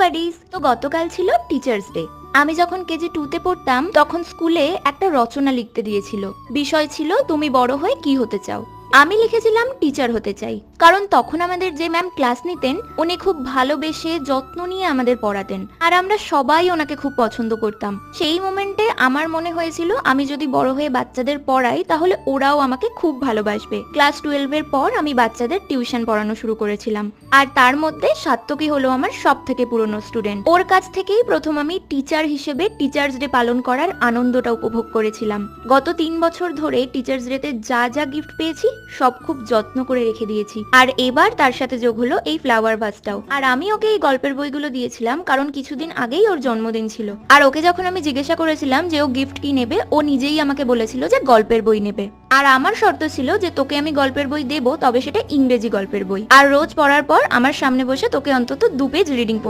Buddies. তো গতকাল ছিল টিচার্স ডে। আমি যখন কেজি 2 তে পড়তাম তখন স্কুলে একটা রচনা লিখতে দিয়েছিল। বিষয় ছিল তুমি বড় হয়ে কি হতে চাও। আমি লিখেছিলাম টিচার হতে চাই, কারণ তখন আমাদের যে ম্যাম ক্লাস নিতেন উনি খুব ভালোবেসে যত্ন নিয়ে আমাদের পড়াতেন, আর আমরা সবাই ওনাকে খুব পছন্দ করতাম। সেই মোমেন্টে আমার মনে হয়েছিল আমি যদি বড় হয়ে বাচ্চাদের পড়াই তাহলে ওরাও আমাকে খুব ভালোবাসবে। ক্লাস 12 এর পর আমি বাচ্চাদের টিউশন পড়ানো শুরু করেছিলাম, আর তার মধ্যে সাত্তকী হলো আমার সব থেকে পুরনো স্টুডেন্ট। ওর কাছ থেকেই প্রথম আমি টিচার হিসেবে টিচার্স ডে পালন করার আনন্দটা উপভোগ করেছিলাম। গত 3 বছর ধরে টিচার্স ডে তে যা যা গিফট পেয়েছি সব খুব যত্ন করে রেখে দিয়েছি, আর এবার তার সাথে যোগ হলো এই ফ্লাওয়ার ভাসটাও। আর আমি ওকে এই গল্পের বইগুলো দিয়েছিলাম কারণ কিছুদিন আগেই ওর জন্মদিন ছিল, আর ওকে যখন আমি জিজ্ঞাসা করেছিলাম যে ও গিফট কি নেবে, ও নিজেই আমাকে বলেছিল যে গল্পের বই নেবে। আর আমার শর্ত ছিল যে তোকে আমি গল্পের বই দেবো, তবে সেটা ইংরেজি গল্পের বই, আর রোজ পড়ার পর আমার সামনে বসে তোকে অন্তত 2 পেজ রিডিং পড়তে